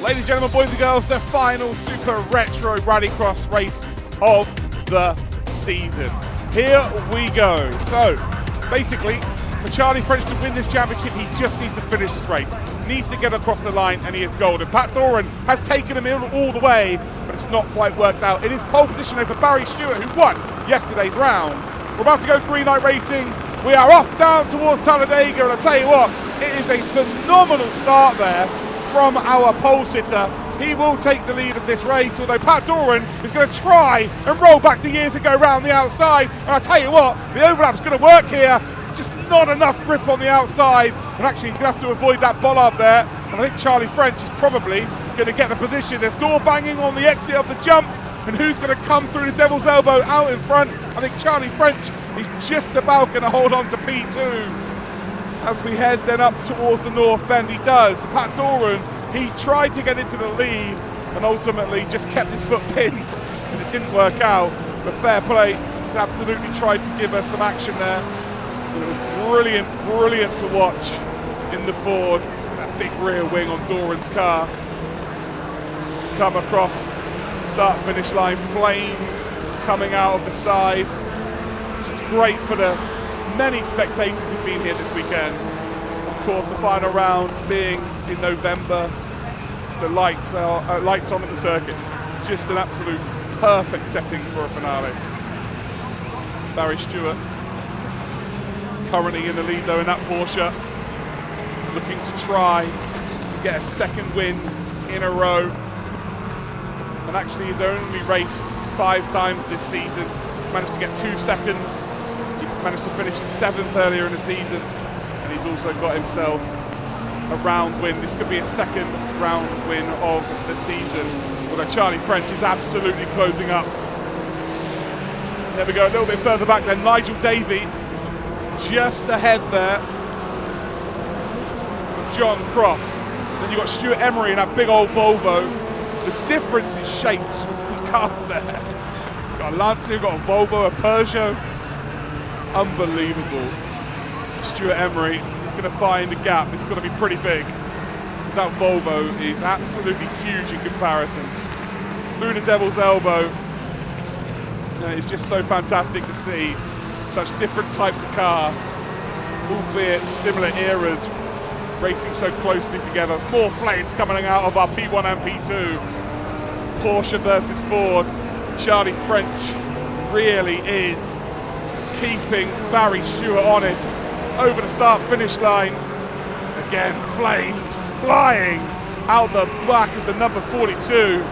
Ladies and gentlemen, boys and girls, the final Super Retro Rallycross race of the season. Here we go. So, basically, for Charlie French to win this championship, he just needs to finish this race. Needs to get across the line, and he is golden. Pat Doran has taken him all the way, but it's not quite worked out. It is pole position over Barry Stewart, who won yesterday's round. We're about to go Green Light Racing. We are off down towards Talladega, and I tell you what, it is a phenomenal start there from our pole sitter. He will take the lead of this race, although Pat Doran is going to try and roll back to years ago round the outside. And I tell you what, the overlap's going to work here. Just not enough grip on the outside, and actually he's going to have to avoid that bollard there. And I think Charlie French is probably going to get in a position. There's door banging on the exit of the jump, and who's going to come through the devil's elbow out in front? I think Charlie French is just about going to hold on to P2. As we head then up towards the North Bend, he does. Pat Doran, he tried to get into the lead and ultimately just kept his foot pinned, and it didn't work out. But fair play, he's absolutely tried to give us some action there. And it was brilliant to watch in the Ford. That big rear wing on Doran's car. Come across start-finish line, flames coming out of the side, which is great for the many spectators who've been here this weekend. Of course, the final round being in November. The lights are lights on at the circuit. It's just an absolute perfect setting for a finale. Barry Stewart currently in the lead though in that Porsche, looking to try and get a second win in a row. And actually he's only raced 5 times this season. He's managed to get 2 seconds. He managed to finish 7th earlier in the season, and he's also got himself a round win. This could be a second round win of the season, although Charlie French is absolutely closing up. There we go, a little bit further back then, Nigel Davey just ahead there with John Cross. Then you've got Stuart Emery in that big old Volvo. The difference in shapes between the cars there. You've got a Lancia, you've got a Volvo, a Peugeot. Unbelievable. Stuart Emery is going to find a gap. It's going to be pretty big, because that Volvo is absolutely huge in comparison. Through the devil's elbow. It's just so fantastic to see such different types of car, albeit similar eras, racing so closely together. More flames coming out of our P1 and P2. Porsche versus Ford. Charlie French really is keeping Barry Stewart honest over the start-finish line. Again, flames flying out the back of the number 42,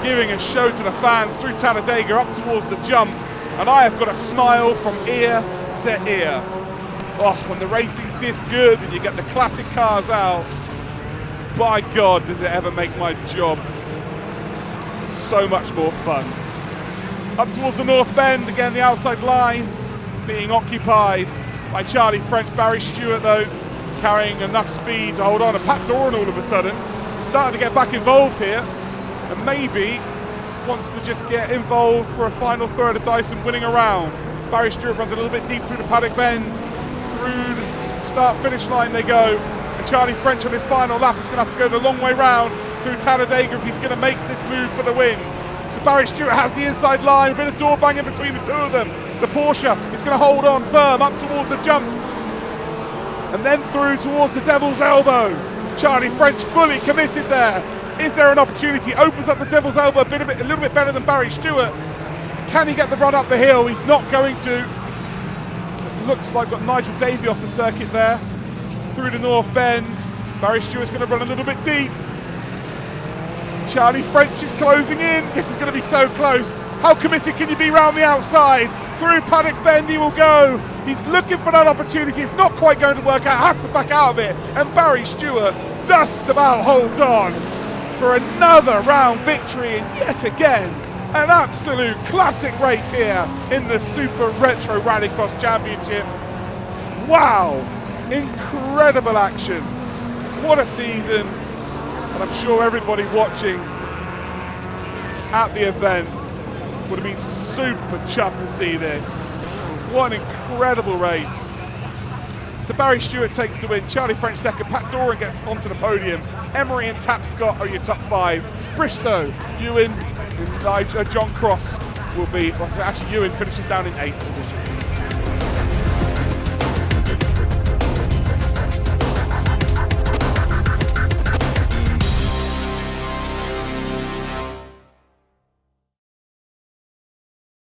giving a show to the fans through Talladega up towards the jump. And I have got a smile from ear to ear. Oh, when the racing's this good and you get the classic cars out, by God, does it ever make my job so much more fun. Up towards the North Bend, again the outside line being occupied by Charlie French. Barry Stewart though, carrying enough speed to hold on. And Pat Doran all of a sudden starting to get back involved here, and maybe wants to just get involved for a final throw of the dice and winning a round. Barry Stewart runs a little bit deep through the paddock bend. Through the start-finish line they go. And Charlie French on his final lap is going to have to go the long way round through Talladega if he's going to make this move for the win. So Barry Stewart has the inside line, a bit of door banging between the two of them. The Porsche is going to hold on firm up towards the jump. And then through towards the devil's elbow. Charlie French fully committed there. Is there an opportunity? Opens up the devil's elbow a little bit better than Barry Stewart. Can he get the run up the hill? He's not going to. It looks like we've got Nigel Davey off the circuit there. Through the North Bend. Barry Stewart's going to run a little bit deep. Charlie French is closing in. This is going to be so close. How committed can you be round the outside? Through Paddock Bend he will go. He's looking for that opportunity. It's not quite going to work out. Have to back out of it. And Barry Stewart just about holds on for another round victory, and yet again an absolute classic race here in the Super Retro Rallycross Championship. Wow, incredible action. What a season. And I'm sure everybody watching at the event would have been super chuffed to see this. What an incredible race. So Barry Stewart takes the win, Charlie French second, Pat Doran gets onto the podium, Emery and Tapscott are your top 5, Bristow, Ewan, and John Cross will be, well, actually Ewan finishes down in 8th position.